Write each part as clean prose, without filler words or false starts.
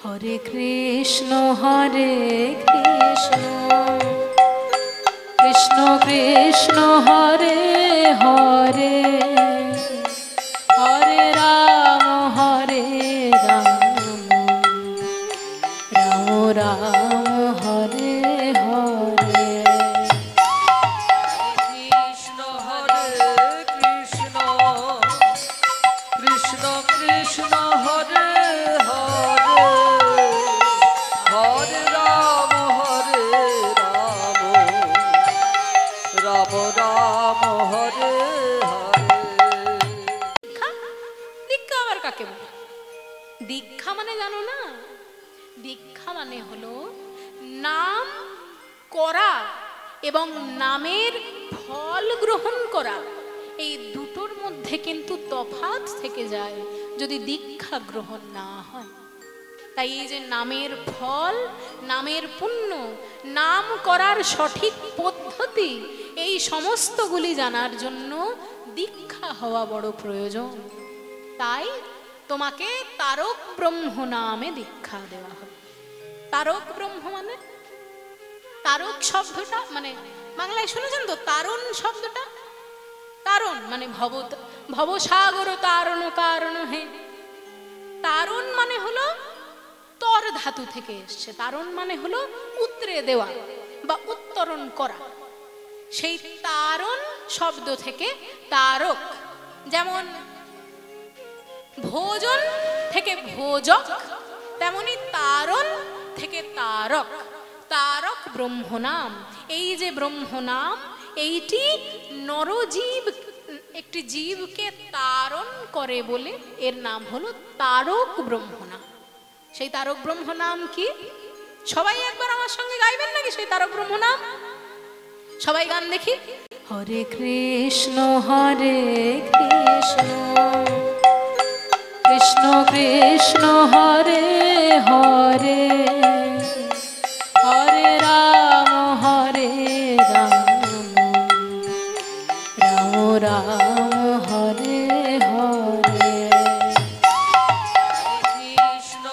হরে কৃষ্ণ কৃষ্ণ কৃষ্ণ হরে হরে হরে রাম রাম রাম হরে হরে। কৃষ্ণ কৃষ্ণ কৃষ্ণ হরে হরে হরে রাম রাম রাম হরে হরে। দীক্ষা আবার কাকে বলে? দীক্ষা মানে জানো না? দীক্ষা মানে হলো নাম করা এবং নামের ফল গ্রহণ করা। এই দুটোর মধ্যে কিন্তু তফাৎ থেকে যায় যদি দীক্ষা গ্রহণ না হয়। তাই এই যে নামের ফল, নামের পুণ্য, নাম করার সঠিক পদ্ধতি, এই সমস্তগুলি জানার জন্য দীক্ষা হওয়া বড় প্রয়োজন। তাই তোমাকে তারক ব্রহ্ম নামে দীক্ষা দেওয়া হবে। তারক ব্রহ্ম মানে, তারক শব্দটা মানে বাংলায় শুনেছেন তো, তারণ শব্দটা? তারণ মানে ভবসাগর তারণ কারণ হে। তারণ মানে হলো তর ধাতু থেকে এসছে। তারণ মানে হলো উতরে দেওয়া বা উত্তরণ করা। সেই তারণ শব্দ থেকে তারক, যেমন ভোজন থেকে ভোজক, তেমনি তারণ থেকে তারক। তারক ব্রহ্ম নাম। এই যে ব্রহ্ম নাম, এইটি নরজীব, একটি জীবকে তারণ করে বলে এর নাম হলো তারক ব্রহ্ম নাম। সেই তারক ব্রহ্ম নাম কি? সবাই একবার আমার সঙ্গে গাইবেন নাকি সেই তারক ব্রহ্ম নাম? সবাই গান দেখি। হরে কৃষ্ণ কৃষ্ণ কৃষ্ণ হরে হরে হরে রাম রাম রাম হরে হরে। কৃষ্ণ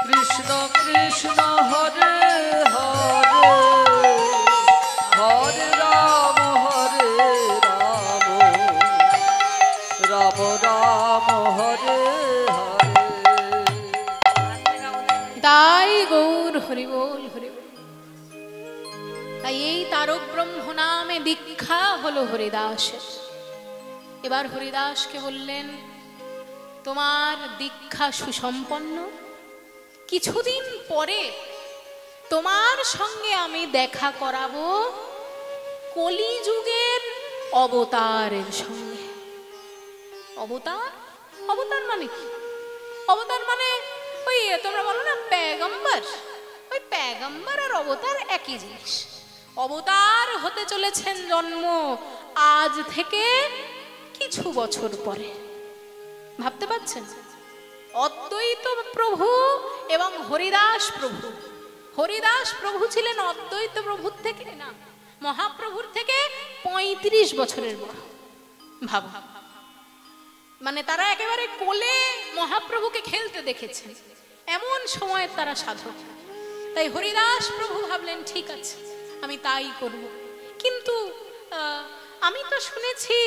কৃষ্ণ কৃষ্ণ হরে হরে হরে রাম রাম রাম হরে হরে। তাই গৌর হরি বল হরি বল। তাই এই তারক ব্রহ্ম নামে দীক্ষা হলো হরিদাসের। এবার হরিদাসকে বললেন, তোমার দীক্ষা সুসম্পন্ন, কিছুদিন পরে তোমার সঙ্গে আমি দেখা করাবো কলিযুগের অবতারের সঙ্গে। অবতার, অবতার মানে কি? অবতার মানে ওই তোমরা বলো না পেগম্বর, ওই পেগম্বর আর অবতার একই জিনিস। অবতার হতে চলেছেন জন্ম আজ থেকে কিছু বছর পরে। ভাবতে পারছেন? অদ্বৈত প্রভু এবং হরিদাস প্রভু। হরিদাস প্রভু ছিলেন অদ্বৈত প্রভুর থেকে না, মহাপ্রভুর থেকে 35 বছরের বড়। ভাবা, মানে তারা একেবারে কোলে মহাপ্রভুকে খেলতে দেখেছেন, এমন সময়ের তারা সাধক। তাই হরিদাস প্রভু ভাবলেন ঠিক আছে, আমি তাই করব। কিন্তু আমি তো শুনেছি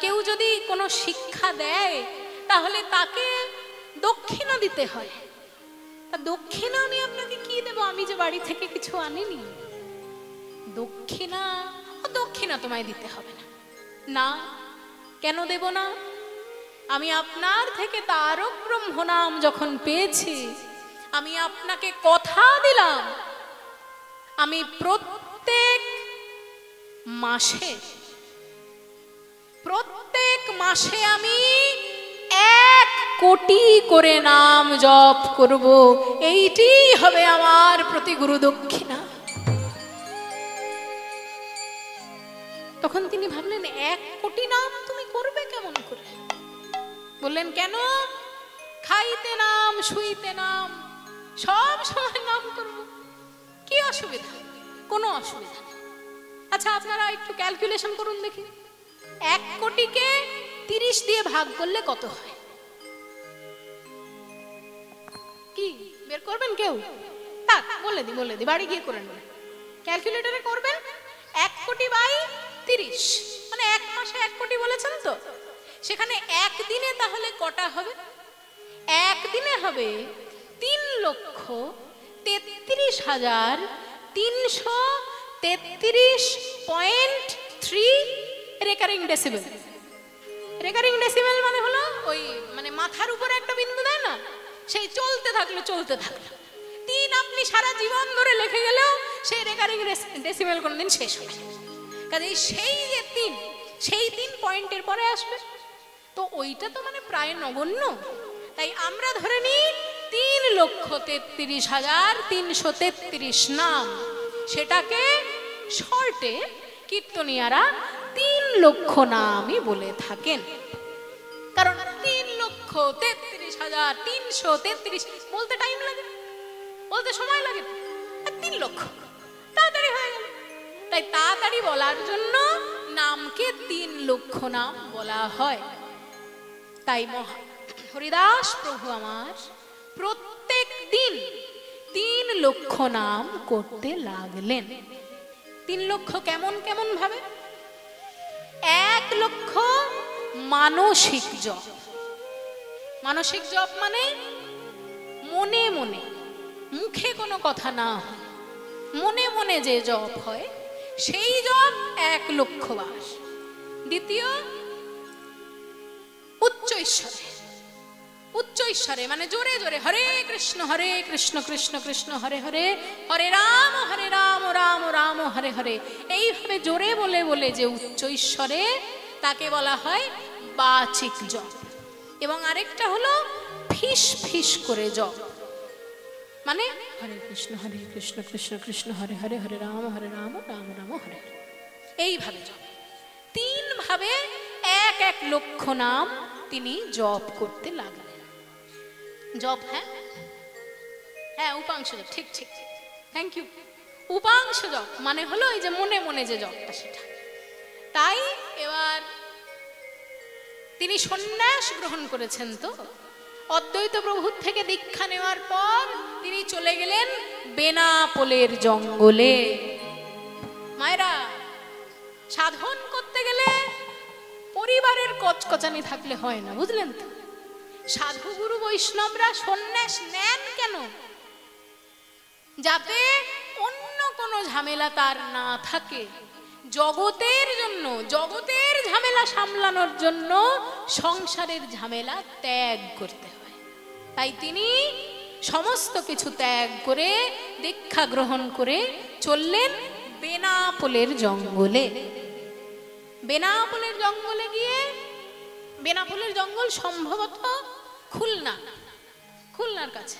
কেউ যদি কোনো শিক্ষা দেয় তাহলে তাকে দক্ষিণা দিতে হয়। তা দক্ষিণা আমি আপনাকে কি দেব? আমি যে বাড়ি থেকে কিছু আনিনি। দক্ষিণা, দক্ষিণা তোমায় দিতে হবে না। না, কেন দেব না? আমি আপনার থেকে তারক ব্রহ্ম নাম যখন পেয়েছি, আমি আপনাকে কথা দিলাম, আমি প্রত্যেক মাসে আমি 1 কোটি করে নাম জপ করব। এইটি হবে আমার প্রতি গুরু দক্ষিণা। তখন তিনি ভাবলেন 1 কোটি নাম তুমি করবে কেমন করে? বললেন কেন? খাইতে নাম, শুইতে নাম, সব সময় নাম করব, কি অসুবিধা? কোনো অসুবিধা নেই। আচ্ছা আপনারা একটু ক্যালকুলেশন করুন দেখি, 1 কোটিকে 30 দিয়ে ভাগ করলে কত হয়? বের করবেন কেউ? থাক, বলে দি বাড়ি গিয়ে করে নেবেন। ক্যালকুলেটরে করবেন 1 কোটি বাই 30, মানে 1 মাসে 1 কোটি বলেছেন তো, সেখানে একদিনে তাহলে কটা হবে? একদিনে হবে 3,33,333.3 রেকারিং ডেসিবেল। রেকারিং ডেসিবেল মানে হলো ওই মানে মাথার উপরে একটা বিন্দু দেয় না, সেই চলতে থাকলো 3 আপনি সারা জীবন ধরে লিখে গেলেও সেই রেকারিং ডেসিবেল কোনদিন শেষ হবে না। কাজে সেই যে 3, সেই 3 পয়েন্টের পরে আসবে, তো ওইটা তো মানে প্রায় নগণ্য। তাই আমরা ধরে নিই 3,33,333 নাম, সেটাকে শর্টে কীর্তনিয়ারা 3 লক্ষ নামই বলে থাকেন। কারণ 3,33,333 বলতে টাইম লাগে, বলতে সময় লাগে, আর 3 লক্ষ তাড়াতাড়ি হয়ে গেল। তাই তাড়াতাড়ি বলার জন্য নামকে 3 লক্ষ নাম বলা হয়। তাই হরিদাস প্রভু আমার প্রত্যেক দিন 3 লক্ষ নাম করতে লাগলেন। 3 লক্ষ কেমন কেমন ভাবে? 1 লক্ষ মানসিক জপ। মানসিক জপ মানে মনে মনে, মুখে কোনো কথা না হয়, মনে মনে যে জপ হয় সেই জপ 1 লক্ষ বার। দ্বিতীয় উচ্চ ঈশ্বরে, উচ্চ ঈশ্বরে মানে জোরে জোরে হরে কৃষ্ণ কৃষ্ণ কৃষ্ণ হরে হরে, হরে রাম রাম রাম হরে হরে, এইভাবে জোরে বলে বলে যে উচ্চ ঈশ্বরে, তাকে বলা হয় বাচিক জপ। এবং আরেকটা হলো ফিস ফিস করে জপ, মানে হরে কৃষ্ণ কৃষ্ণ কৃষ্ণ হরে হরে, হরে রাম রাম রাম হরে হরে, এইভাবে জপ। 3 ভাবে 1 লক্ষ নাম তিনি জপ করতে লাগলেন। জপ, হ্যাঁ উপাংশ জপ, ঠিক ঠিক, থ্যাংক ইউ। উপাংশ জপ মানে হলো এই যে মনে মনে যে জপটা, সেটা। তাই এবার তিনি সন্ন্যাস গ্রহণ করেছেন। তো অদ্বৈত প্রভুর থেকে দীক্ষা নেওয়ার পর তিনি চলে গেলেন বেনাপোলের জঙ্গলে। মায়েরা, সাধন করতে গেলে পরিবারের কচকচানি থাকলে হয় না, বুঝলেন তো? সাধু গুরু বৈষ্ণবরা সন্ন্যাস নেন কেন? যাতে অন্য কোনো ঝামেলা তার না থাকে, জগতের জন্য, জগতের ঝামেলা সামলানোর জন্য সংসারের ঝামেলা ত্যাগ করতে হয়। তাই তিনি সমস্ত কিছু ত্যাগ করে দীক্ষা গ্রহণ করে চললেন বেনাপোলের জঙ্গলে। বেনাপোলের জঙ্গলে গিয়ে, বেনাপোলের জঙ্গল সম্ভবত খুলনার কাছে,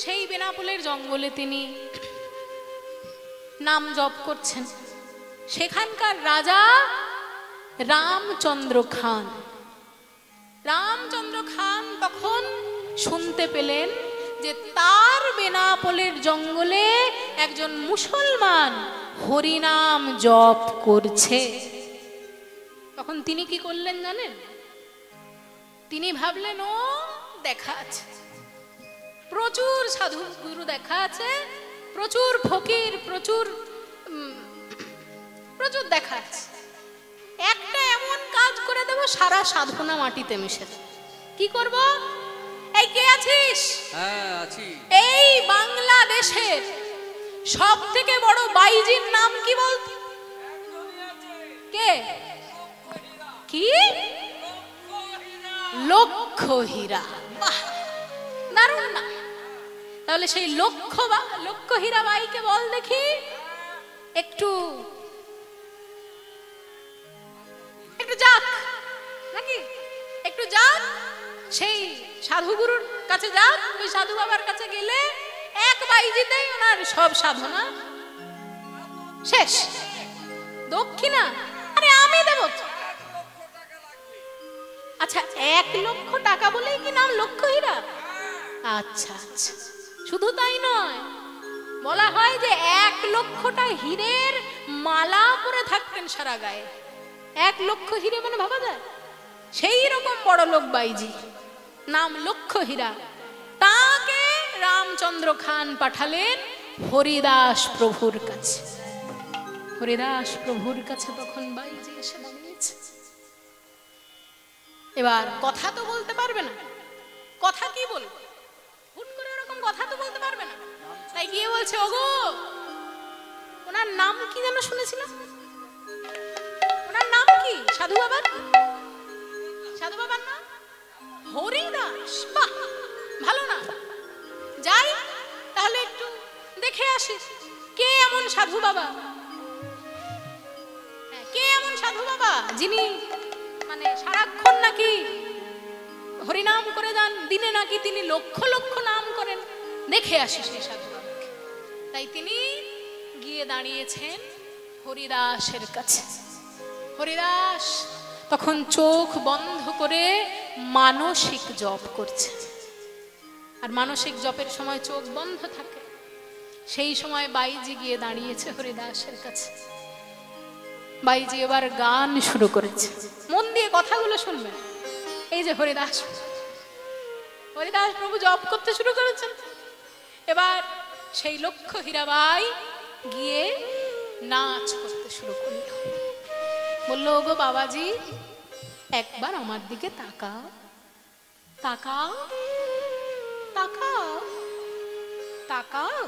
সেই বেনাপোলের জঙ্গলে তিনি নাম জপ করছেন। সেখানকার রাজা রামচন্দ্র খান তখন শুনতে পেলেন যে তার বেনাপোলের জঙ্গলে একজন মুসলমান হরিনাম জপ করছে। তখন তিনি কি করলেন জানেন? তিনি ভাবলেন, ও দেখা আছে, প্রচুর সাধু গুরু দেখা আছে, প্রচুর ফকির, প্রচুর দেখা আছে, একটা এমন কাজ করে দেব সারা সাধনা মাটিতে মিশে যাবে। কি করব? এই কে আছিস? হ্যাঁ আছি। এই বাংলাদেশের সব থেকে বড় বাইজির নাম কি বলতো? কে? কি? লক্ষ্য হীরা। বাহ, দারুণ না? তাহলে সেই লক্ষ্য হীরা বাইকে বল দেখি, একটু যাক নাকি, একটু যাক, সেই সাধুগুরুর কাছে যাক। ওই সাধু বাবার কাছে গেলে 1 বাইজিতেই ওনার সব সাধনা শেষ। দক্ষিণা আরে আমি দেব। আচ্ছা, 1 লক্ষ টাকা বলেই কি নাম লক্ষ্য হীরা? আচ্ছা আচ্ছা, শুধু তাই নয়, বলা হয় যে 1 লক্ষটা হীরের মালা পরে থাকতেন সারা গায়ে। 1 লক্ষ হীরে মানে ভাবা যায়? সেই রকম বড় লোক বাইজি, নাম লক্ষ্য হীরা। তাকে রামচন্দ্র খান পাঠালেন হরিদাস প্রভুর কাছে। হরিদাস প্রভুর কাছে তখন বাইজি এসে দাঁড়িয়েছে। এবার কথা তো বলতে পারবে না, কথা কি বলবে, হুট করে এরকম কথা তো বলতে পারবে না। তাই গিয়ে বলছে, ওগো ওনার নাম কি যেন শুনেছিলাম, ওনার নাম কি? সাধু বাবার, সাধু বাবার নাম হরিদাস। বাহ, ভালো না? যাই তাহলে একটু দেখে আসি কে এমন সাধু বাবা, কে এমন সাধু বাবা যিনি মানে সারাক্ষণ নাকি হরিনাম করে যান, দিনে নাকি তিনি লক্ষ লক্ষ নাম করেন। দেখে আসি সেই সাধু বাবাকে। তাই তিনি গিয়ে দাঁড়িয়েছেন হরিদাসের কাছে। হরিদাস তখন চোখ বন্ধ করে মানসিক জপ করছে। আর মানসিক জপের সময় চোখ বন্ধ থাকে। সেই সময় বাইজি গিয়ে দাঁড়িয়েছে হরিদাসের কাছে। বাইজি এবার গান শুরু করেছে। মন দিয়ে কথাগুলো শুনবেন। এই যে হরিদাস প্রভু জপ করতে শুরু করেছেন। এবার সেই লক্ষ্য হীরাবাই গিয়ে নাচ করতে শুরু করল। বলল, ওগো বাবাজি, একবার আমার দিকে তাকাও, তাকাও, তাকাও, তাকাও।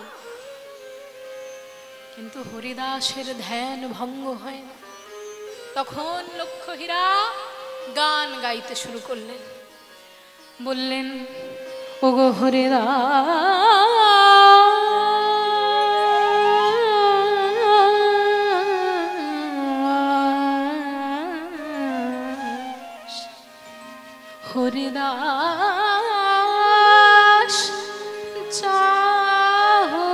কিন্তু হরিদাসের ধ্যান ভঙ্গ হয় না। তখন লক্ষ্য হীরা গান গাইতে শুরু করলেন। বললেন, ওগো হরিদাস, হরিদাস চাহো,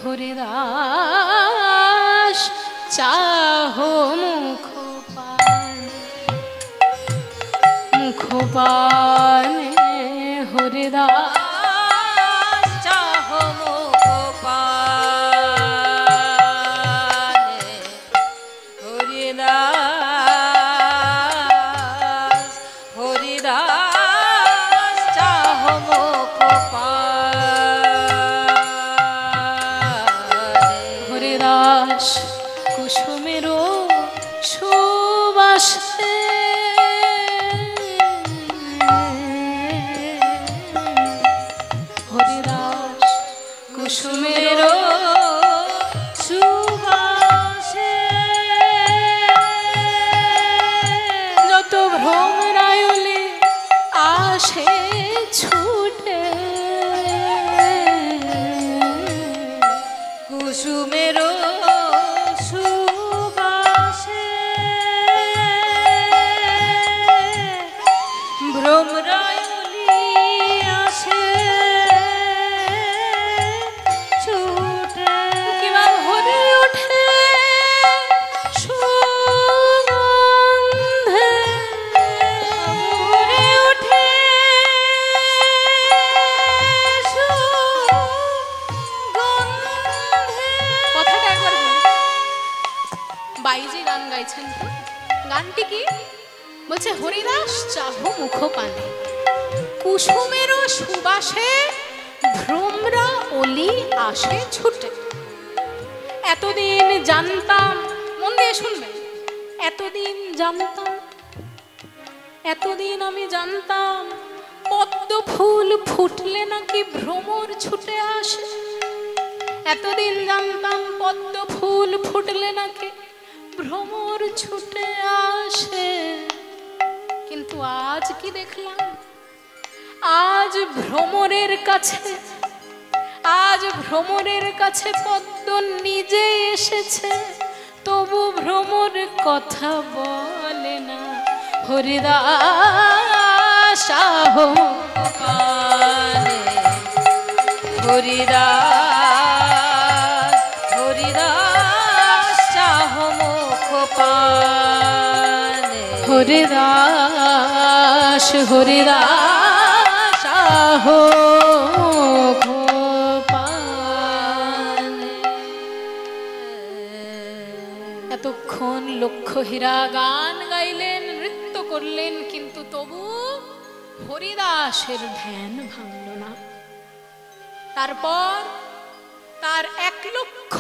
হরিদাস চাহো মুখপানে, হরিদাস চাহো মুখপানে, হরিদাস, হরিদাস চাহো মুখপানে। হরিদাস কুসুমেরও সুবাসে, হরিদাস কুসুমেরও সুবাসে, যত ভ্রমরায়লে আসে ছুটে, কুসুমেরও সুবাসে, ভ্রমরায়লি আসে ছুটে, কিবা ভরে ওঠে সুগন্ধে, ভরে ওঠে সুগন্ধে। কথাটা একবার বলি। বাইজি গান গাইছেন তো, গানটি কি বলছে? হরিদাস চাহো মুখপানে, কুসুমেরও সুবাসে, ভ্রমরা অলি আসে ছুটে। এতদিন জানতাম, মন দিয়ে শুনবেন, এতদিন জানতাম, এতদিন আমি জানতাম পদ্ম ফুল ফুটলে নাকি ভ্রমর ছুটে আসে। এতদিন জানতাম পদ্ম ফুল ফুটলে নাকি ভ্রমর ছুটে আসে। কিন্তু আজ কি দেখলাম? আজ ভ্রমরের কাছে, আজ ভ্রমরের কাছে পদ্ম নিজে এসেছে, তবু ভ্রমর কথা বলে না। হরিদাস চাহো মুখপানে, হরিদাস, হরিদাস চাহো মুখপানে, হরিদাস, হরিদাস চাহো মুখপানে। এতক্ষণ লক্ষ্য হীরা গান গাইলেন, নৃত্য করলেন, কিন্তু তবু হরিদাসের ধ্যান ভাঙল না। তারপর তার 1 লক্ষ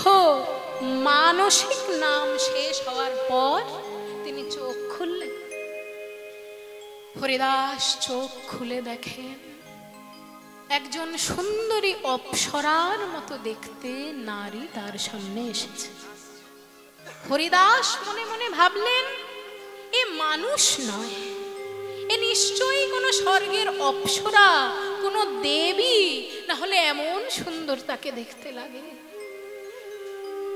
মানসিক নাম শেষ হওয়ার পর তিনি চোখ খুললেন। হরিদাস চোখ খুলে দেখেন একজন সুন্দরী অপ্সরার মতো দেখতে নারী তার সামনে এসেছে। হরিদাস মনে মনে ভাবলেন, এ মানুষ নয়, এ নিশ্চয়ই কোনো স্বর্গের অপ্সরা, কোনো দেবী, না হলে এমন সুন্দর তাকে দেখতে লাগে।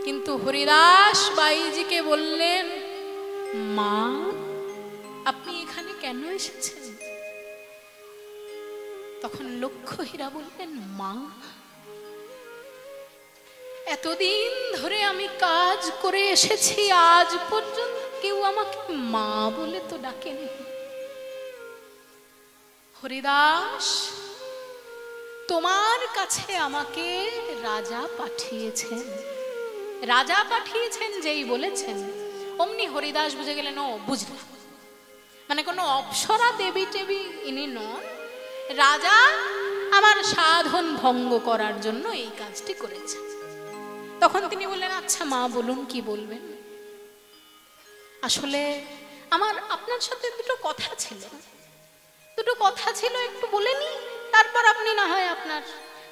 কিন্তু হরিদাস বাইজিকে বললেন, মা, আপনি এখানে কেন এসেছেন? তখন লক্ষ্মীহীরা বললেন, মা, এতদিন ধরে আমি কাজ করে এসেছি, আজ পর্যন্ত কেউ আমাকে মা বলে তো ডাকেনি। হরিদাস, তোমার কাছে আমাকে রাজা পাঠিয়েছেন। রাজা পাঠিয়েছেন যেই বলেছেন, অমনি হরিদাস বুঝে গেলেন, ও বুঝলাম, মানে কোনো অপ্সরা দেবী টেবি ইনি নন, রাজা আমার সাধন ভঙ্গ করার জন্য এই কাজটি করেছে। তখন তিনি বললেন, আচ্ছা মা, বলুন কি বলবেন। আসলে আমার আপনার সাথে দুটো কথা ছিল, একটু বলে নি, তারপর আপনি না হয় আপনার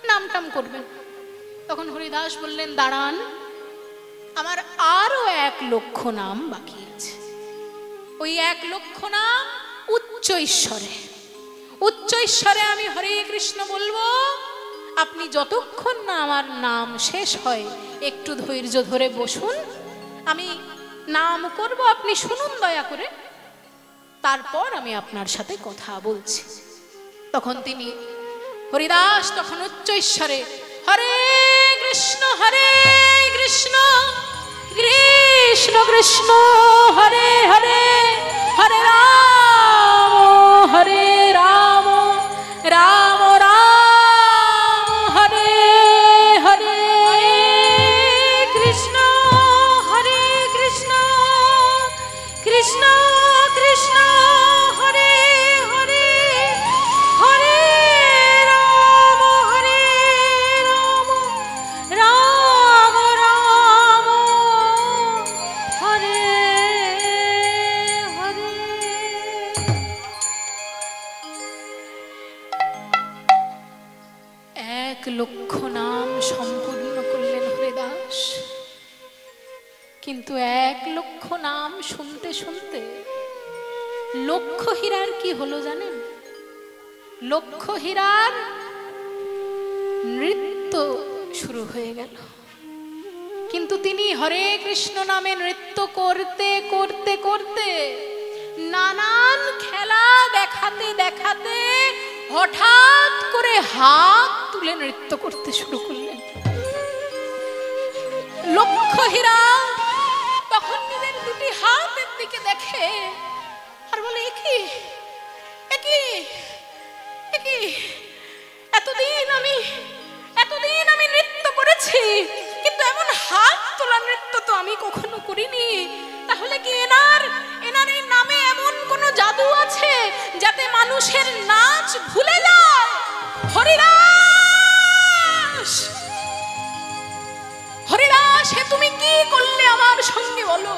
নামটাম করবেন। তখন হরিদাস বললেন, দাঁড়ান, আমার আরো 1 লক্ষ নাম বাকি আছে। ওই 1 লক্ষ নাম উচ্চ ঈশ্বরে আমি হরে কৃষ্ণ বলবো। আপনি যতক্ষণ না আমার নাম শেষ হয় একটু ধৈর্য ধরে বসুন, আমি নাম করব, আপনি শুনুন দয়া করে, তারপর আমি আপনার সাথে কথা বলছি। তখন তিনি হরিদাস তখন উচ্চ ঈশ্বরে হরে কৃষ্ণ কৃষ্ণ কৃষ্ণ হরে হরে, হরে রাম রাম রাম হরে হরে, কৃষ্ণ কৃষ্ণ কৃষ্ণ কৃষ্ণ হরে হরে, হরে রাম রাম রাম হরে হরে। 1 লক্ষ নাম সম্পূর্ণ করলেন হরিদাস। কিন্তু 1 লক্ষ নাম শুনতে শুনতে লক্ষ্মীহীরার কি হলো জানেন? লক্ষ্মীহীরার নৃত্য শুরু হয়ে গেল। কিন্তু তিনি হরে কৃষ্ণ নামে নৃত্য করতে করতে করতে, নানান খেলা দেখাতে দেখাতে হঠাৎ করে হাত তুলে নৃত্য করতে শুরু করলেন। লক্ষ্মীহীরা তখন নিজের 2টি হাতের দিকে দেখে আর বলে, একি এতদিন আমি নৃত্য করেছি, কিন্তু এমন হাত তোলা নৃত্য তো আমি কখনো করিনি। তাহলে কি এনার এই নামে এমন কোন জাদু আছে যাতে মানুষের নাচ ভুলে যায়? হরিদাস, হে তুমি কি করলে আমার সঙ্গে বলো?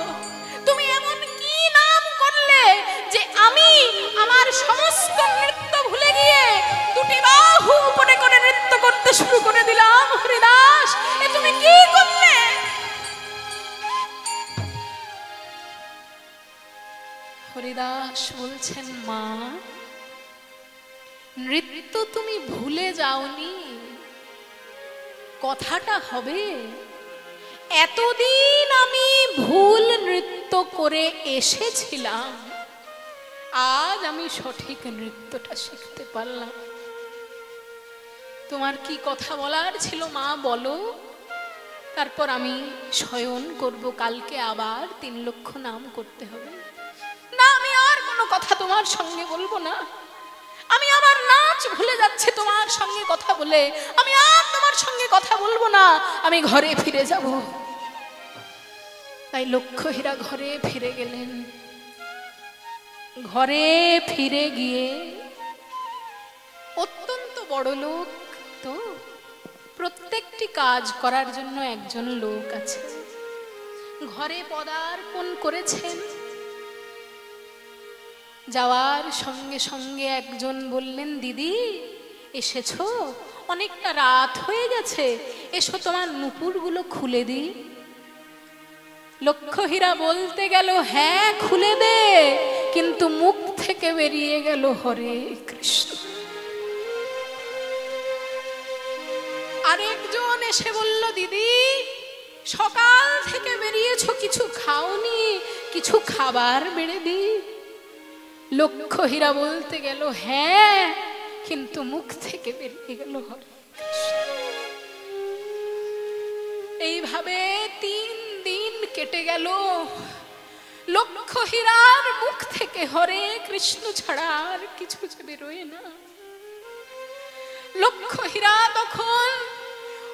তুমি এমন কি নাম করলে যে আমি আমার সমস্ত নৃত্য ভুলে গিয়ে 2টি বাহু উপরে করে নৃত্য করতে শুরু করে দিলাম? হরিদাস, এ তুমি কি করলে? হরিদাস বলছেন, মা, নৃত্য তুমি ভুলে যাওনি, কথাটা হবে এতদিন আমি ভুল নৃত্য করে এসেছিলাম, আজ আমি সঠিক নৃত্যটা শিখতে পারলাম। তোমার কি কথা বলার ছিল মা, বলো, তারপর আমি শয়ন করব, কালকে আবার 3 লক্ষ নাম করতে হবে। না, আমি আর কোনো কথা তোমার সঙ্গে বলবো না, আমি আমার নাচ ভুলে যাচ্ছে তোমার সঙ্গে কথা বলে, আমি আর তোমার সঙ্গে কথা বলবো না, আমি ঘরে ফিরে যাব। তাই লক্ষ্মীহীরা ঘরে ফিরে গেলেন। ঘরে ফিরে গিয়ে অত্যন্ত বড় লোক তো, প্রত্যেকটি কাজ করার জন্য একজন লোক আছে। ঘরে পদার্পণ করেছেন, যাওয়ার সঙ্গে সঙ্গে একজন বললেন, দিদি এসেছো, অনেকটা রাত হয়ে গেছে, এসো তোমার নুপুরগুলো খুলে দিই। লক্ষ্মীহীরা বলতে গেল, হ্যাঁ খুলে দে, কিন্তু মুখ থেকে বেরিয়ে গেল হরে কৃষ্ণ। আরেকজন এসে বলল, দিদি সকাল থেকে বেরিয়েছো, কিছু খাওনি, কিছু খাবার বেড়ে দি। লক্ষ্মীহীরা বলতে গেল, হ্যাঁ, কিন্তু মুখ থেকে বেরিয়ে গেল হরে কৃষ্ণ। এইভাবে 3 দিন কেটে গেল, লক্ষ্মীহীরার মুখ থেকে হরে কৃষ্ণ ছাড়া আর কিছু যে বেরোয় না। লক্ষ্মীহীরা তখন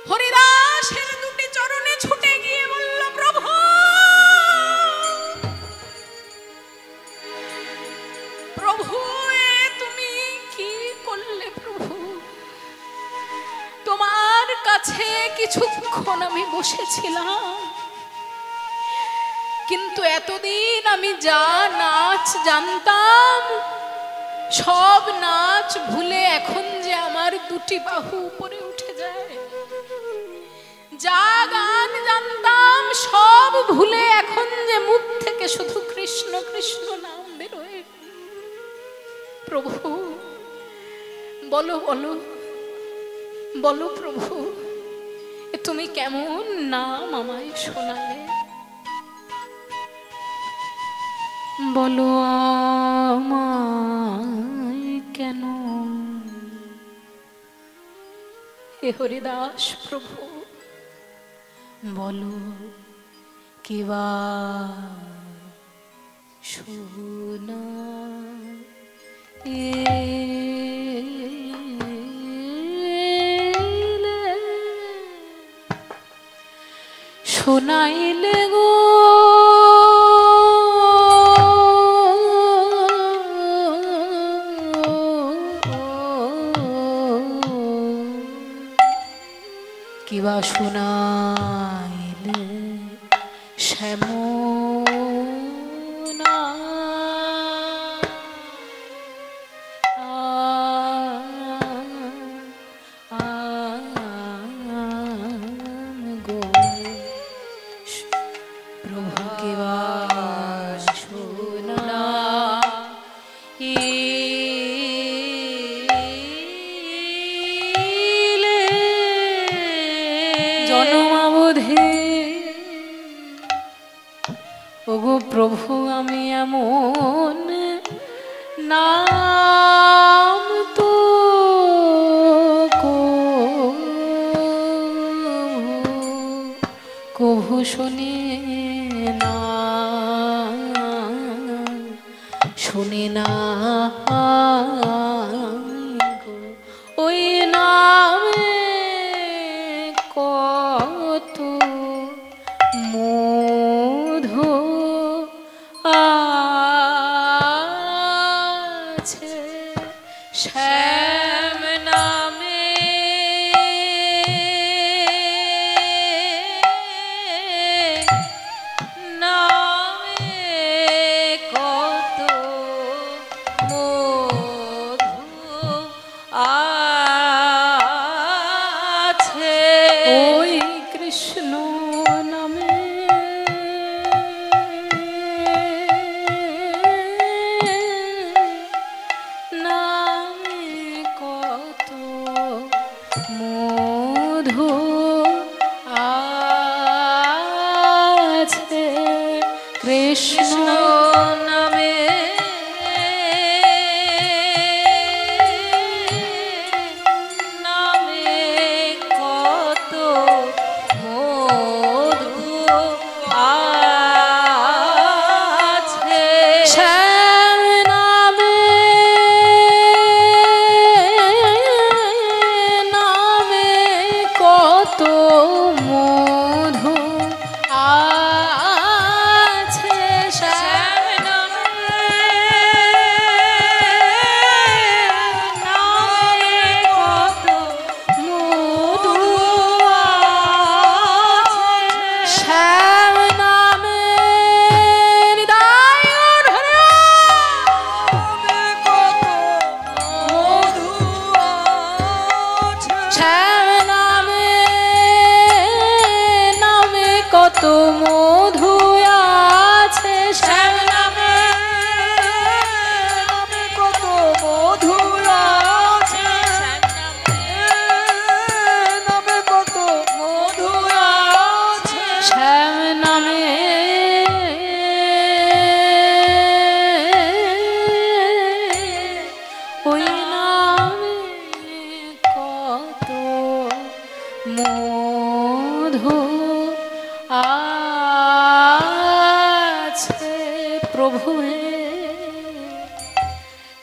হরিদাসের দুটি চরণে ছুটে গিয়ে বলল, প্রভু প্রভু তুমি কি করলে প্রভু? তোমার কাছে কিছুক্ষণ আমি বসেছিলাম, কিন্তু এতদিন আমি যা নাচ জানতাম সব নাচ ভুলে এখন যে আমার দুটি বাহু উপরে উঠে যায়, যা গান জানতাম সব ভুলে এখন যে মুখ থেকে শুধু কৃষ্ণ কৃষ্ণ নাম বেরোয়। প্রভু বলো বলো বলো প্রভু, তুমি কেমন নাম আমায় শোনালে? বলো আমায় কেন হে হরিদাস প্রভু, বলো কিবা শোনা শোনাইলে গো কিবা শোনাইলে শ্যামনা গো প্রভু কিবা শোনা জনমাবধে। ওগো প্রভু আমি এমন নাম তো কভু শুনি না, শুনি না গো। ওই নামে কত মধু আছে, শ্যাম নামে নামে কত মধু আছে। ওই কৃষ্ণ নামে নামে কত মধু আছে। কৃষ্ণ নামে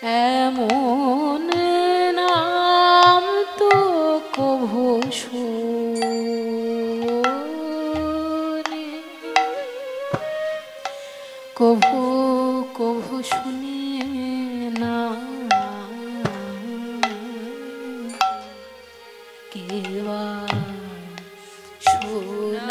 এমন নাম তো কভু শুনি, কভু কভু শুনি না, কেবা শোনা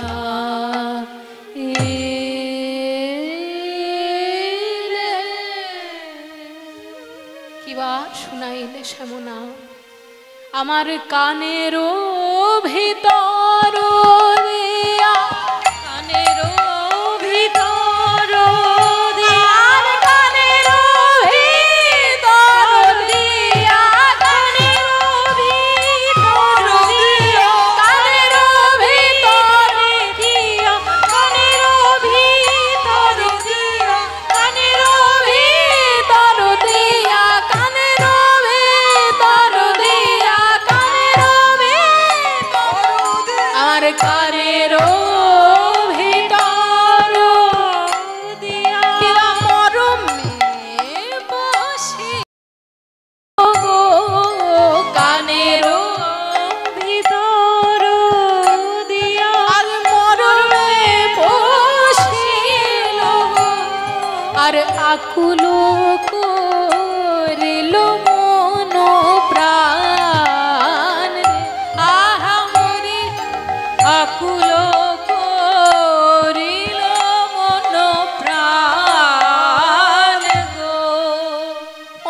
কিবা শুনাইলে শ্যামনা আমার কানেরও ভিতর দিয়া, কানেরও ভিতর দিয়া, কানেরও ভিতর দিয়া, কানেরও ভিতর দিয়া, কানেরও ভিতর দিয়া, কানেরও ভিতর দিয়া, কানেরও ভিতর দিয়া, কানেরও ভিতর দিয়া, কানেরও ভিতর আমার কানেরও ভিতর দিয়া কিবা মরমে বসে গো, কানেরও ভিতর দিয়া আর মরমে বসিল গো, আর আকুল করিল মন প্রাণ রে, আহা মরি আকুল করিল মন প্রাণ গো।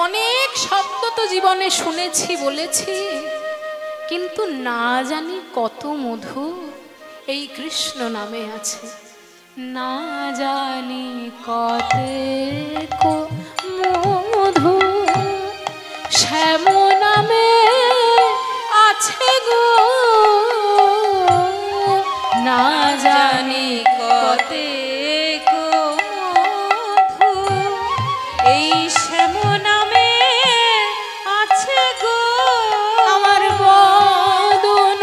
অনেক শব্দ তো জীবনে শুনেছি বলেছি, কিন্তু না জানি কত মধু এই কৃষ্ণ নামে আছে, না জানি কত মধু শ্যাম নামে আছে গো, না জানি কত মধু এই শ্যাম নামে আছে গো, আমার বদন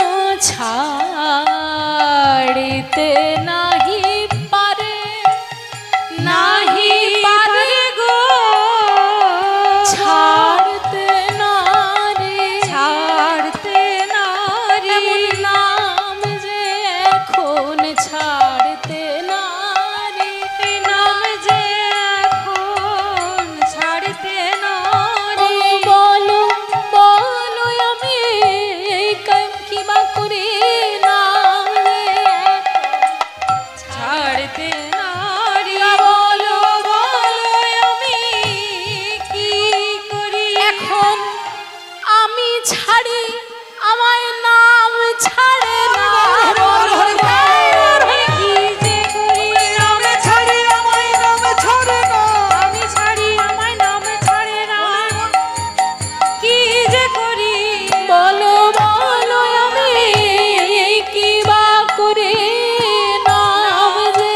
ছাড়িতে নাহি পারে, নাহি পারে গো, ছাড়তে নারে, ছাড়তে নারে, এমন নাম যে এখন ছাড়তে নারে, নাম যে এখন ছাড়তে নারে। বলো বলো আমি কিবা করে নাম ছাড়তে নারি, বলো বলো আমি কি করি এখন আমি ছাড়ি, আমায় নাম ছাড়ে না, কি যে করি নাম ছাড়ি, আমায় নাম ছাড়ে না, আমি ছাড়ি আমায় নাম ছাড়ে না, কি যে করি বলো বলো আমি কিবা করে নাম যে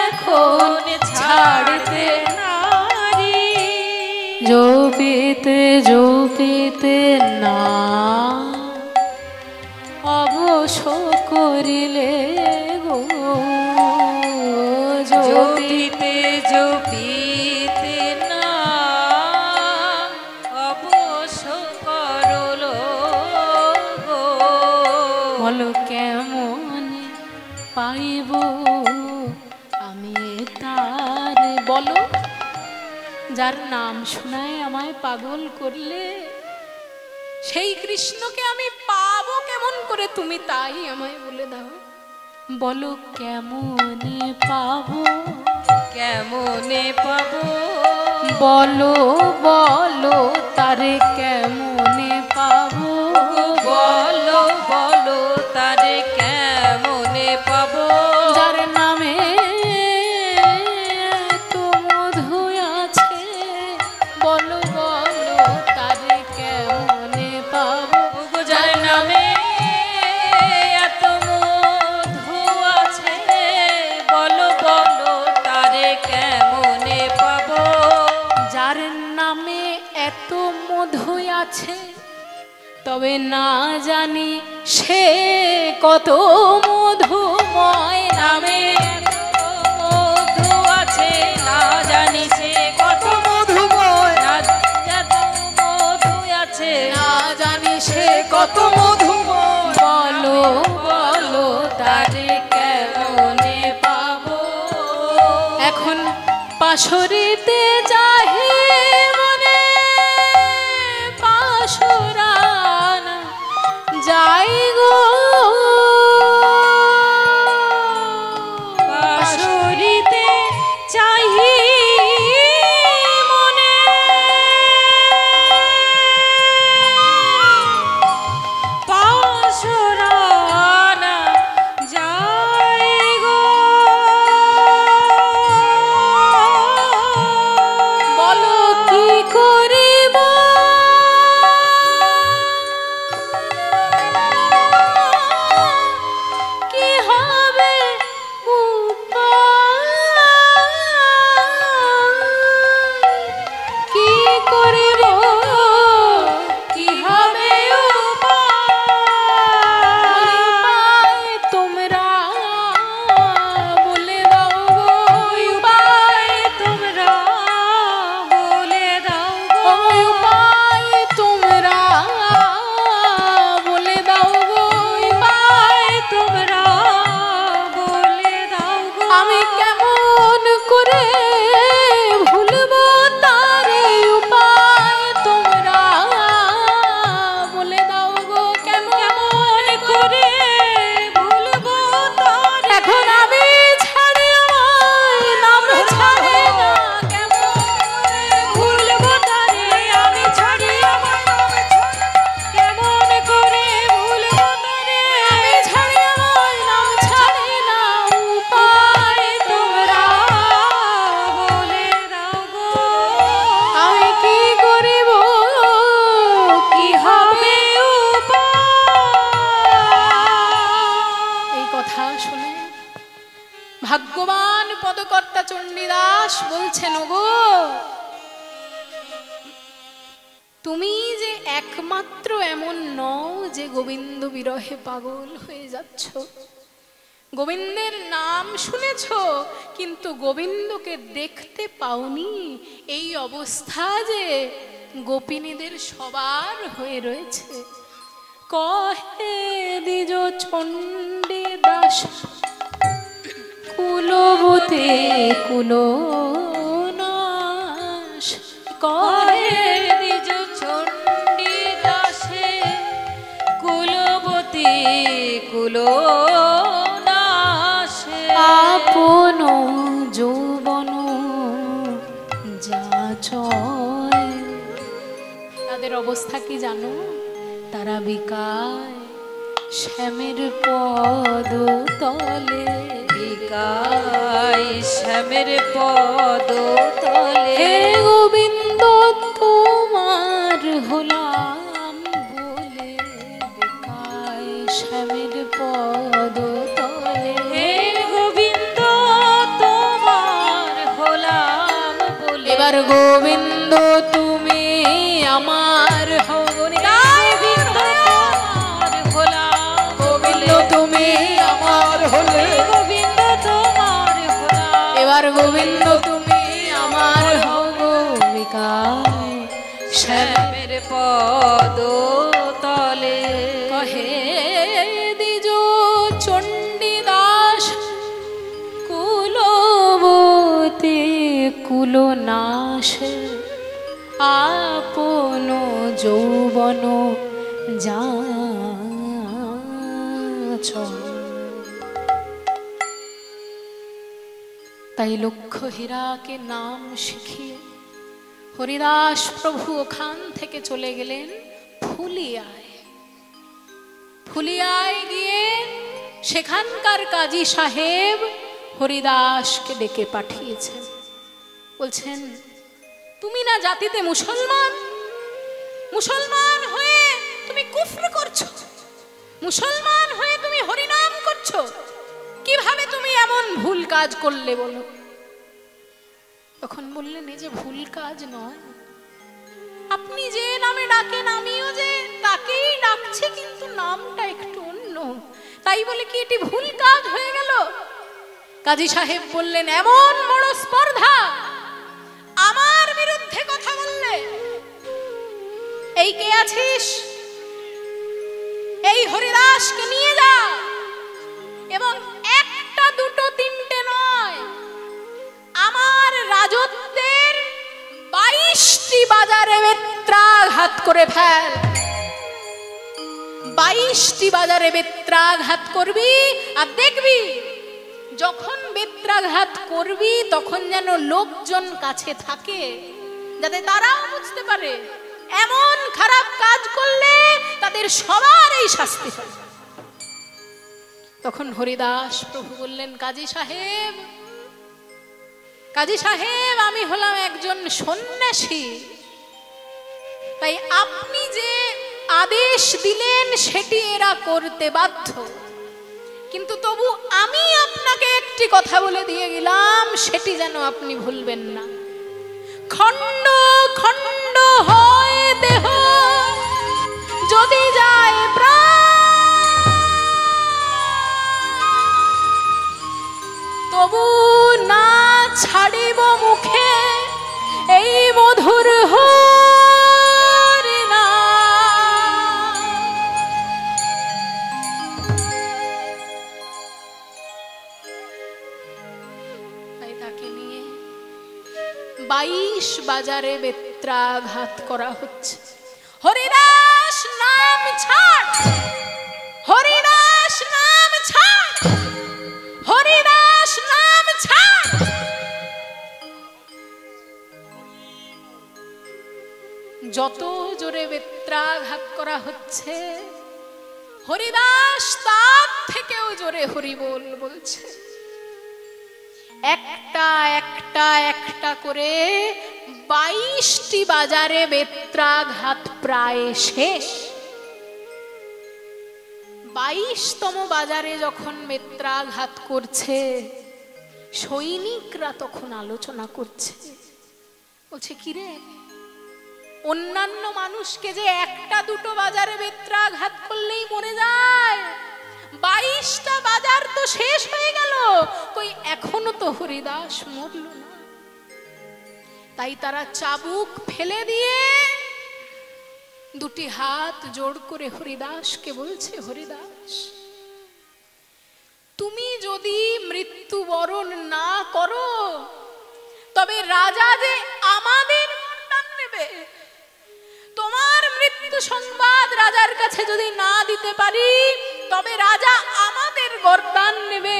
এখন ছাড়তে নারি, জপিতে জপিতে না অবশ করিলে গো, জপিতে জপিতে না অবশ করল গো, বলো কেমন পাইব আমি তার, বলো যার নাম শোনায় আমায় পাগল করলে সেই কৃষ্ণকে আমি পাবো কেমন করে, তুমি তাই আমায় বলে দাও, বলো কেমনে পাবো, কেমনে পাবো, বলো বলো তারে কেমনে পাবো, বলো বলো তারে কেমনে পাবো, যার নামে তো মধু আছে, বলো বলো তারে কেমনে পাবো, যার নামে এত মধু আছে, বলো বলো তারে কেমনে পাবো, যার নামে এত মধু আছে তবে না জানি সে কত মধুময়, নামে মধু আছে না জানি সে কত মধুময়, পাশরিতে যাহে মনে পাশরানা যাই গো পাশরিতে চাহি মনে পাশরানা যাই গো বলো কি করিব কি হবে উপায় কি করিব কি হবে উপায় তোমরা বলে দাও গো উপায় তোমরা বলে দাও গো উপায় তোমরা বলে দাও গো উপায় তোমরা বলে দাও গো আমি কেমন করে ভুলবো তারে উপায় তোমরা বলে দাও গো কেমন করে ভুলবো তার এখন আমি ছাড়ি আমায় নাম ছাড়ে না কেমন ভুলবো তারে আমি ছাড়ি আমার নাম ছাড়া কেমন করে ভুলবো তারে আমি ছাড়ি আমায় নাম ছাড়ে না উপায় তোমরা বলে দাও গো আমি কি করিব কি হবে এই কথা শুনে ভাগ্যবান পদকর্তা চণ্ডীদাস বলছেন ওগো তুমি যে একমাত্র এমন নও যে গোবিন্দ বিরহে পাগল হয়ে যাচ্ছ গোবিন্দের নাম শুনেছ কিন্তু গোবিন্দকে দেখতে পাওনি এই অবস্থা যে গোপিনীদের সবার হয়ে রয়েছে কহে দ্বিজ চণ্ডী দাস কুলবতে কুলনাশ কহে দ্বিজ চণ্ডী দাসে কুলবতী কুলনাশে আপন যৌবন যা চয় তাদের অবস্থা কি জানো তারা বিকায় শ্যামের পদ তলে বিকায় শ্যামের পদ তলে হে গোবিন্দ তোমার হলাম বলে বিকায় শ্যামের পদ তলে হে গোবিন্দ তোমার হলাম বলে এবার গোবিন্দ তুমি আমার হও গোবিন্দ তোমার হলাম গোবিন্দ তুমি আমার হলে গোবিন্দ তোমার হলাম এবার গোবিন্দ তুমি আমার হও গো বিকায় শ্যামের পদ তলে কহে দ্বিজ চণ্ডীদাস কুলবতে কুলনাশ আপন যৌবন যা তাই লক্ষ্য হীরাকে নাম শিখিয়ে হরিদাস প্রভু ওখান থেকে চলে গেলেন ফুলিয়ায় ফুলিয়ায় গিয়ে সেখানকার কাজী সাহেব হরিদাসকে ডেকে পাঠিয়েছেন বলছেন তুমি না জাতিতে মুসলমান মুসলমান হয়ে তুমি কুফর করছো মুসলমান হয়ে তুমি হরিনাম করছো কিভাবে তুমি এমন ভুল কাজ করলে বলো তখন বললেন এই যে ভুল কাজ নয় আপনি যে নামে ডাকেন আমিও যে তাকেই ডাকছি কিন্তু নামটা একটু অন্য তাই বলে কি এটি ভুল কাজ হয়ে গেল কাজী সাহেব বললেন এমন বড় স্পর্ধা আমার বিরুদ্ধে কথা বললে এই কে আছিস এই হরিদাসকে নিয়ে যা এবং একটা দুটো তিনটে নয় আমার রাজ রাজত্বের 22টি বাজারে বেত্রাঘাত করে ফেল। 22টি বাজারে বেত্রাঘাত করবি, আর দেখবি যখন বেত্রাঘাত করবি তখন যেন লোকজন কাছে থাকে, যাতে তারাও বুঝতে পারে এমন খারাপ কাজ করলে তাদের সবার এই শাস্তি হয়। তখন হরিদাস প্রভু বললেন, কাজী সাহেব, কাজী সাহেব, আমি হলাম একজন সন্ন্যাসী, তাই আপনি যে আদেশ দিলেন সেটি এরা করতে বাধ্য, কিন্তু তবু আমি আপনাকে একটি কথা বলে দিয়ে গেলাম, সেটি যেন আপনি ভুলবেন না। খণ্ড খণ্ড হয় দেহ যদি যায় প্রাণ, তবু না ছাড়িব মুখে এই মধুর হরিনাম। তাই তাকে নিয়ে 22 বাজারে বেত্রাঘাত করা হচ্ছে। হরিদাস নাম ছাড়, হরিদাস নাম ছাড়, হরিদাস নাম ছাড়। যত জোরে বেত্রাঘাত করা হচ্ছে, হরিদাস তার থেকেও জোরে হরি বল বলছে। একটা একটা একটা করে 22টি বাজারে বেত্রাঘাত প্রায় শেষ। 22তম বাজারে যখন বেত্রাঘাত করছে, সৈনিকরা তখন আলোচনা করছে, বলছে কিরে, অন্যান্য মানুষকে যে একটা দুটো বাজারে বেত্রাঘাত করলেই মরে যায়, 22টা বাজার তো শেষ হয়ে গেল, কই এখনো তো হরিদাস মরল না। তাই তারা চাবুক ফেলে দিয়ে দুটি হাত জোড় করে হরিদাসকে বলছে, হরিদাস, তুমি যদি মৃত্যুবরণ না করো তবে রাজা যে আমাদের গর্দান নেবে। তোমার মৃত্যু সংবাদ রাজার কাছে যদি না দিতে পারি তবে রাজা আমাদের গর্দান নেবে।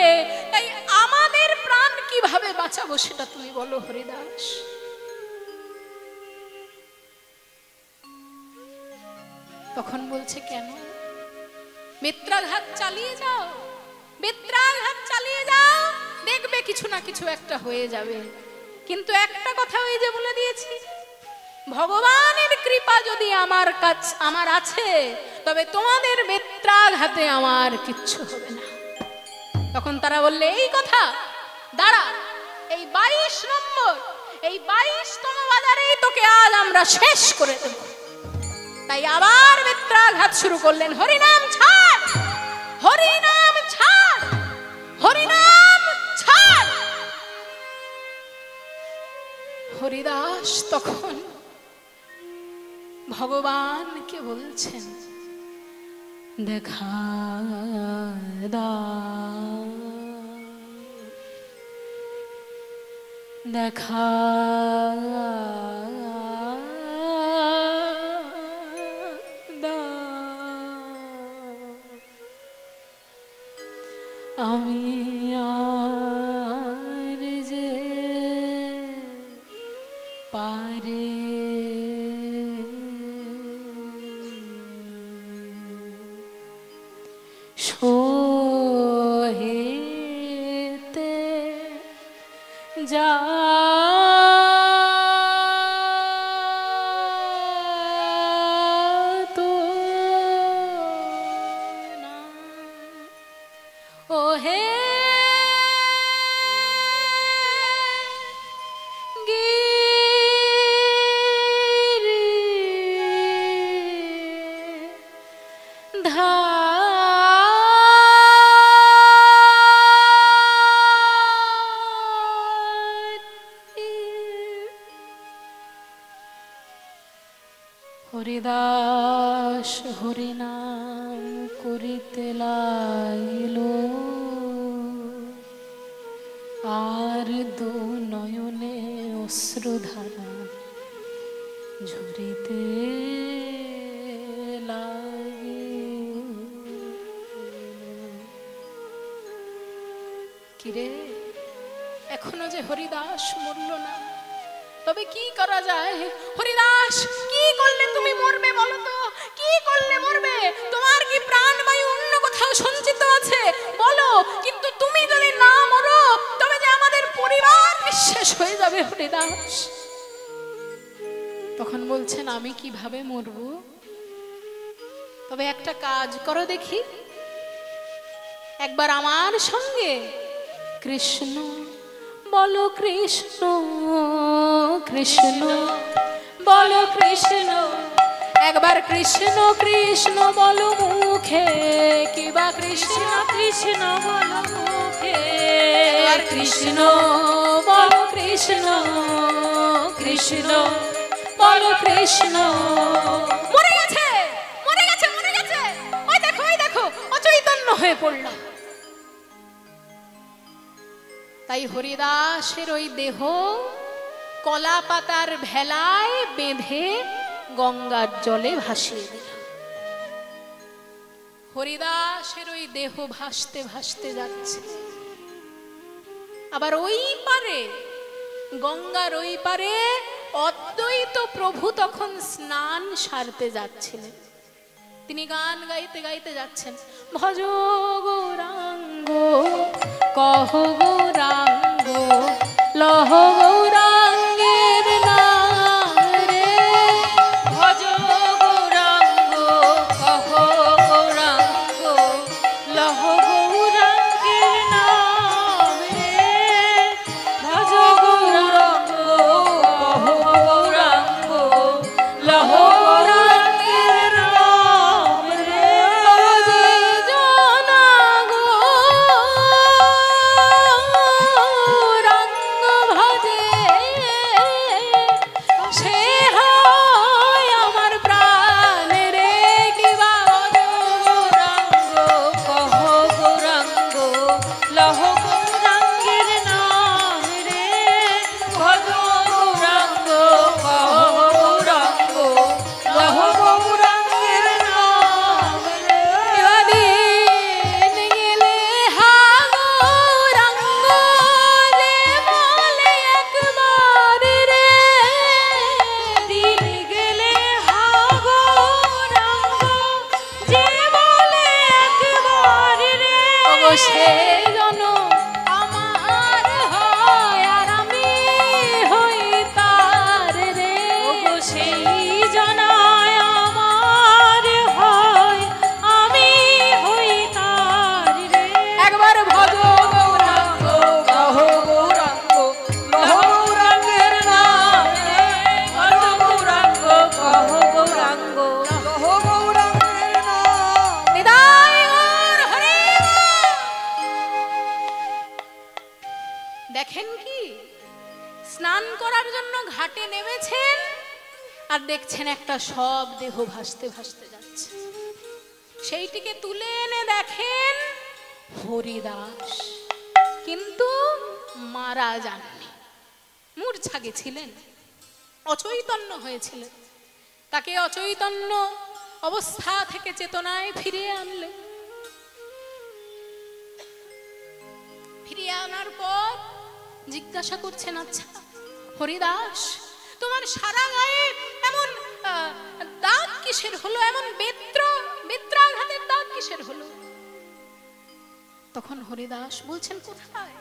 তাই আমাদের প্রাণ কিভাবে বাঁচাবো সেটা তুমি বলো হরিদাস। তখন বলছে, কেন? বেত্রাঘাত চালিয়ে যাও, বেত্রাঘাত চালিয়ে যাও, দেখবে কিছু না কিছু একটা হয়ে যাবে। কিন্তু একটা কথা ওই যে বলে দিয়েছি, ভগবানের কৃপা যদি আমার আছে তবে তোমাদের বেত্রাঘাতে আমার কিচ্ছু হবে না। তখন তারা বললে, এই কথা, দাঁড়া, এই 22 নম্বর, এই 22তম বাজারেই তোকে আজ আমরা শেষ করে দেব। তাই আবার বেত্রাঘাত শুরু করলেন, হরিনাম ছাড়, হরিনাম ছাড়, হরিনাম ছাড়। হরিদাস তখন ভগবানকে বলছেন, দেখা দাও, দেখা আমি আর যে পারে সহেতে যা হরিদাস হরিনাম করিতে লাগিল, আর দু নয়নে অশ্রুধারা ঝরিতে লাগে। কিরে, এখনো যে হরিদাস মরল না, তবে কি করা যায়? হরিদাস, কি করলে তুমি মরবে বলো তো? কি করলে মরবে? তোমার কি প্রাণবায়ু অন্য কোথাও সঞ্চিত আছে বলো? কিন্তু তুমি যদি না মরো, তবে যে আমাদের পরিবার নিঃশেষ হয়ে যাবে হরিদাস। তখন বলছেন, আমি কিভাবে মরব? তবে একটা কাজ করো দেখি, একবার আমার সঙ্গে কৃষ্ণ বলো, কৃষ্ণ কৃষ্ণ বলো, কৃষ্ণ একবার কৃষ্ণ কৃষ্ণ বলো মুখে, কিবা কৃষ্ণ কৃষ্ণ বলো মুখে, একবার কৃষ্ণ বলো, কৃষ্ণ কৃষ্ণ বলো, কৃষ্ণ। মরে গেছে, মরে গেছে, মরে গেছে, ওই দেখো, ওই দেখো, অচৈতন্য হয়ে পড়ল। তাই হরিদাসের ওই দেহ কলা পাতার ভেলায় বেঁধে গঙ্গার জলে ভাসিয়ে দিল। হরিদাসের ওই দেহ ভাসতে ভাসতে যাচ্ছে। আবার ওই পারে, গঙ্গার ওই পারে অদ্বৈত প্রভু তখন স্নান সারতে যাচ্ছিলেন। তিনি গান গাইতে গাইতে যাচ্ছেন, ভজ গৌরাঙ্গ কহ গৌরাঙ্গ লহ গৌরাঙ্গের নাম রে, ভজ গৌরাঙ্গ কহ গৌরাঙ্গ লহ গৌরাঙ্গের নাম রে, ভজ গৌরাঙ্গ কহ গৌরাঙ্গ লহ গৌরাঙ্গের নাম রে। জনা গৌরাঙ্গ ভজে, সে হয় আমার প্রাণ রে, কিবা গৌরাঙ্গ কহ গৌরাঙ্গ লহ গৌরাঙ্গের নাম রে, ভজ গৌরাঙ্গ কহ গৌরাঙ্গ লহ গৌরাঙ্গের নাম রে। দিন গেলে হা গৌরাঙ্গ যে বলে একবার রে, দিন গেলে হা গৌরাঙ্গ যে বলে একবার রে, ওগো সে জন আমার হয় আর আমি হই তার রে, ওগো সেই জানায় আমার হয় আমি হই তার রে। একবার ভজ গৌরাঙ্গ কহ গৌরাঙ্গ লহ গৌরাঙ্গের নাম রে, ভজ গৌরাঙ্গ কহ গৌরাঙ্গ লহ গৌরাঙ্গের নাম। নিতাই গৌর হরি বল। দেখেন কি, স্নান করার জন্য ঘাটে নেমেছেন আর দেখছেন একটা সব দেহ ভাসতে ভাসতে যাচ্ছে। সেইটিকে তুলে এনে দেখেন হরিদাস, কিন্তু মারা যাননি, মূর্ছা গেছিলেন, অচৈতন্য হয়েছিলেন। তাকে অচৈতন্য অবস্থা থেকে চেতনায় ফিরিয়ে আনলেন। ফিরিয়ে আনার পর জিজ্ঞাসা করছেন, আচ্ছা হরিদাস, তোমার সারা গায়ে এমন দাগ কিসের হলো, এমন বেত্রাঘাতের দাগ কিসের হলো? তখন হরিদাস বলছেন, কোথায়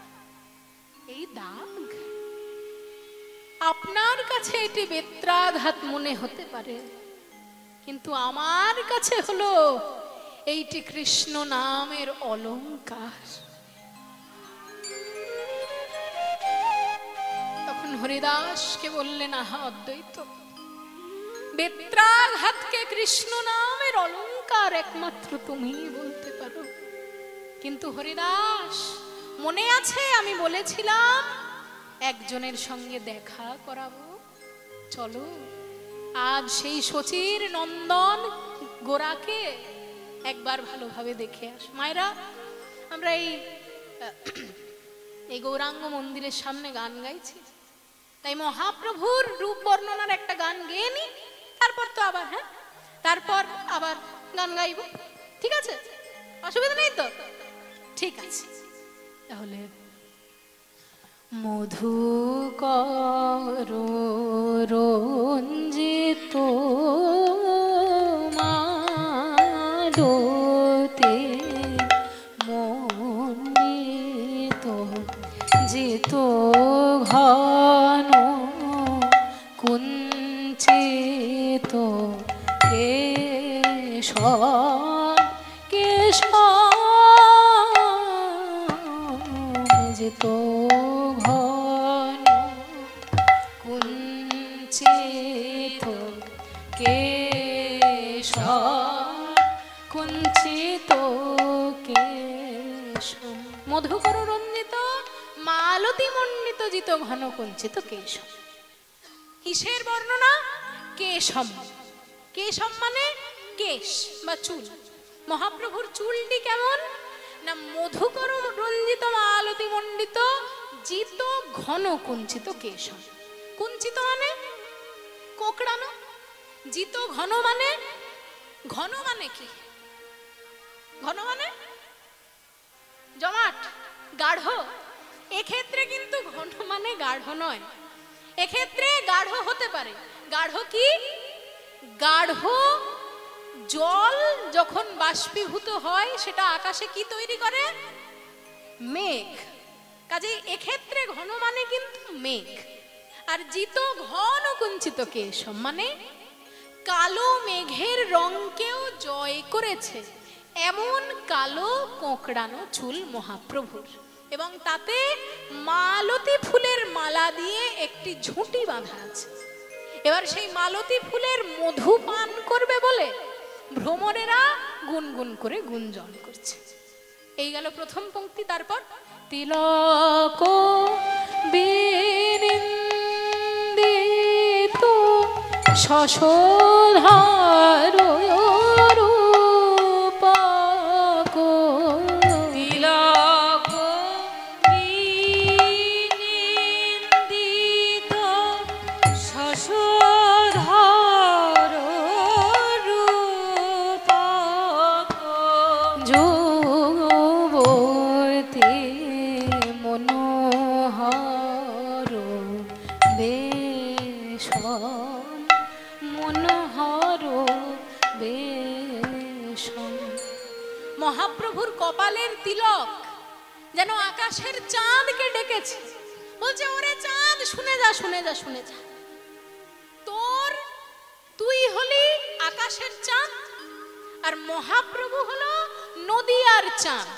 এই দাগ? আপনার কাছে এটি বেত্রাঘাত মনে হতে পারে, কিন্তু আমার কাছে হলো এইটি কৃষ্ণ নামের অলংকার। তখন হরিদাসকে বললেন, আহা অদ্বৈত, বেত্রাঘাতকে কৃষ্ণ নামের অলংকার একমাত্র তুমিই বলতে পারো। কিন্তু হরিদাস, মনে আছে আমি বলেছিলাম একজনের সঙ্গে দেখা করাবো, চলো আজ সেই শচীর নন্দন গোরাকে একবার ভালোভাবে দেখে আস। মায়েরা, আমরা এই গৌরাঙ্গ মন্দিরের সামনে গান গাইছি, তাই মহাপ্রভুর রূপ বর্ণনার একটা গান গেয়ে নি, তারপর তো আবার তারপর আবার গান গাইব। ঠিক আছে, অসুবিধা নেই তো? ঠিক আছে, তাহলে মধুকর রঞ্জিত মালতে মণ্ডিত জিত ঘন কুঞ্চিত জিত ঘন কুঞ্চিত কুঞ্চিত কেশম। মধুকর রঞ্জিত মালতী মণ্ডিত জিত ঘন কুঞ্চিত কেশম। কিসের বর্ণনা? কেশম। কেশম মানে কেশ বা চুল। মহাপ্রভুর চুলটি কেমন না মধুকর রঞ্জিত মালতী মণ্ডিত জিত ঘন কুঞ্চিত কেশম। কুঞ্চিত মানে কোকড়ানো, জিত ঘন মানে ঘন মানে কি? ঘন মানে জমাট, গাঢ়। এক্ষেত্রে কিন্তু ঘন মানে গাঢ় নয়, এক্ষেত্রে গাঢ় হতে পারে। গাঢ় কি? গাঢ় জল যখন বাষ্পীভূত হয় সেটা আকাশে কি তৈরি করে? মেঘ। কাজেই এক্ষেত্রে ঘন মানে কিন্তু মেঘ। আর জিত ঘন কুঞ্চিত কেশম মানে কালো মেঘের রংকেও জয় করেছে এমন কালো কোঁকড়ানো চুল মহাপ্রভুর, এবং তাতে মালতী ফুলের মালা দিয়ে একটি ঝুঁটি বাঁধা আছে। এবার সেই মালতী ফুলের মধু পান করবে বলে ভ্রমরেরা গুনগুন করে গুঞ্জন করছে। এই গেল প্রথম পংক্তি। তারপর তিলক বিনিন্দিত শশধর রূপক। তিলক বিনিন্দিত শশধর রূপক। যুবতী মনোহর বেশম, মনোহর বেশম। মহাপ্রভুর কপালের তিলক যেন আকাশের চাঁদকে ডেকেছে, বলছে ওরে চাঁদ শুনে যা, শুনে যা, শুনে যা। তুই হলি আকাশের চাঁদ আর মহাপ্রভু হলো নদিয়ার চাঁদ,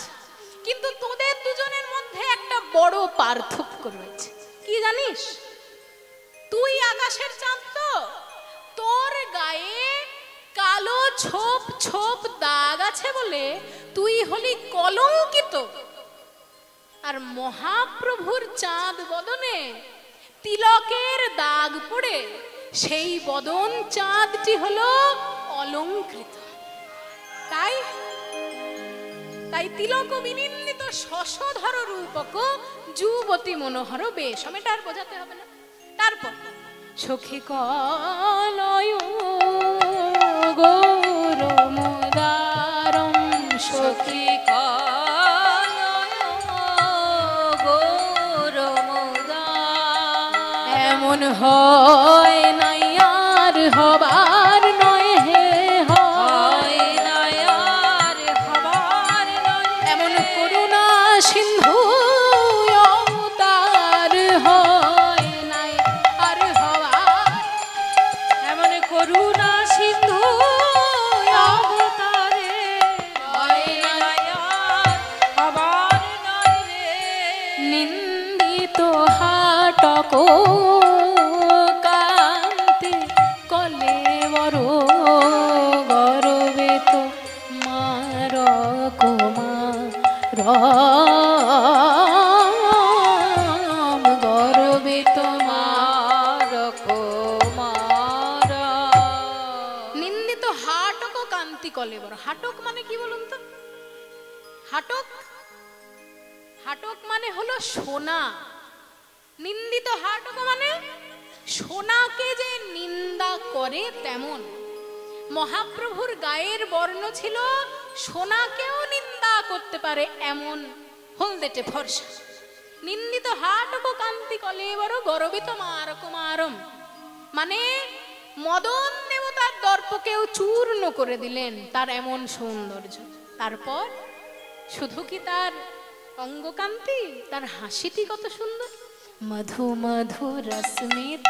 কিন্তু তোদের দুজনের মধ্যে একটা বড় পার্থক্য রয়েছে। কি জানিস? তুই আকাশের চাঁদ তো তোর গায়ে কালো ছোপ ছোপ দাগ আছে বলে তুই হলি কলঙ্কিত, আর মহাপ্রভুর চাঁদ বদনে তিলকের দাগ পড়ে সেই বদন চাঁদটি হলো অলঙ্কৃত। তাই তাই তিলক বিনিন্দিত শশধর রূপক যুবতী মনোহর বেশম। এটা আর বোঝাতে হবে না। তারপর সখী কলয় গৌরমোদারম, সখী এমন হয় নাই আর হবার নয় হে, হয় নাই আর হবার নয়। এমন করুণা সিন্ধু অবতার হয় নাই আর হবার, এমন করুণা সিন্ধু অবতারে হয় নাই আর হবার নয় রে। নিন্দিত হাটক কান্তি কলেবর গর্বিত মার কুমার গর্বিত মার কুমার। নিন্দিত হাটক কান্তি কলেবর। হাটক মানে কি বলুন তো? হাটক, হাটক মানে হলো সোনা। নিন্দিত হাটক মানে সোনাকে যে নিন্দা করে তেমন। মহাপ্রভুর গায়ের বর্ণ ছিল সোনাকেও নিন্দা করতে পারে এমন হলদেটে ফর্সা। নিন্দিত হাটক কান্তি কলেবর গরবিত মারকুমারম মানে মদন দেবতার দর্পকেও চূর্ণ করে দিলেন, তার এমন সৌন্দর্য। তারপর শুধু কি তার অঙ্গকান্তি, তার হাসিটি কত সুন্দর। মধু মধু রশ্মিত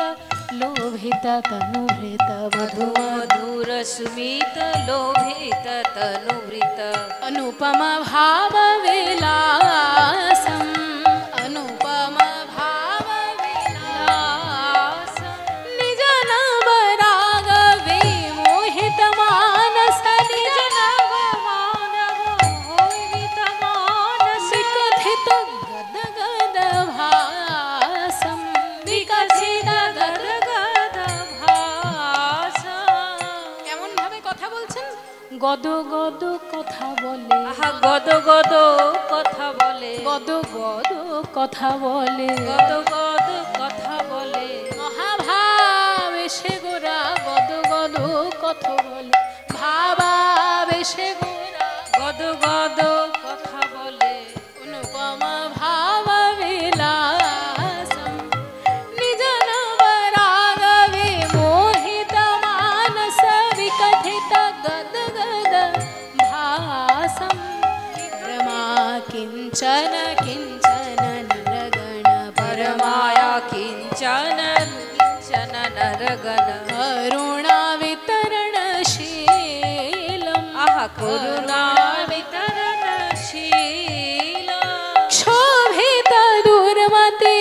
লোভিত তনুভৃত মধু মধুর স্মিত লোভিত তনুভৃত অনুপম ভাব বিলাসম অনুপম ভাব বিলাসম নিজ নব রাগ বিমোহিত মানস নিজ নব মোহিত মানস বিকথিত গদ গদ ভাসম বিকথিত গদ গদ ভাসা। এমন ভাবে কথা বলছেন, গদ গদ কথা বলে, আহা গদ গদ কথা বলে, গদ গদ কথা বলে, গদ গদ কথা বলে, মহাভাবেশে গোরা গদ গদ কথা বলে, ভাবাবেশে গোরা গদ গদ কথা বলে, অনুপম ভাব বিলাসম নিজ নব রাগ বিমোহিত মানস বিকথিত গদ গদ ভাসম রমা কিঞ্চন কিঞ্চন নরগণ परमाया किंचन किंचन नरगण करुणा वितरणशीलम् आहा करुणा वितरणशील क्षोभित दुर्मते